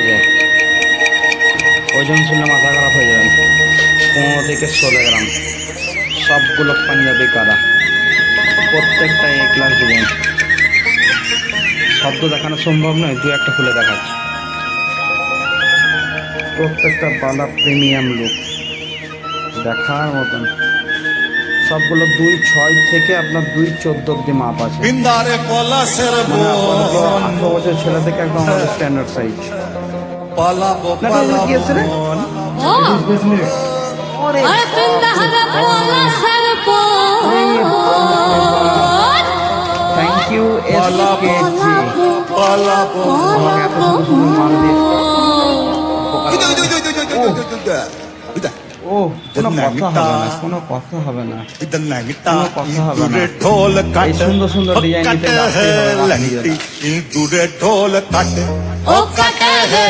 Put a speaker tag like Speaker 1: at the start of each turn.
Speaker 1: যায়, ওজন শুনলে মাথা খারাপ হয়ে যাবেন। 15 থেকে 16 গ্রাম, সবগুলো পাঞ্জাবি কারা, প্রত্যেকটা A ক্লাস ডিজাইন। শব্দ দেখানো সম্ভব নয়, দু একটা খুলে দেখাচ্ছি। প্রত্যেকটা বালা প্রিমিয়াম লুক, দেখার মতন। সবগুলো 2.6 থেকে আপনার 2.14 অব্দি মাপ আছে। 18 বছর ছেলে থেকে একদম আমাদের স্ট্যান্ডার্ড সাইজ। কি আছে রে? থ্যাংক ইউ আমাকে এত সুন্দর সুন্দর মাল দিয়ে। ও কোনো কথা হবে না, এই সুন্দর সুন্দর ডিজাইন নিতে
Speaker 2: দূরে ঢোল কাটে ও কাটে রে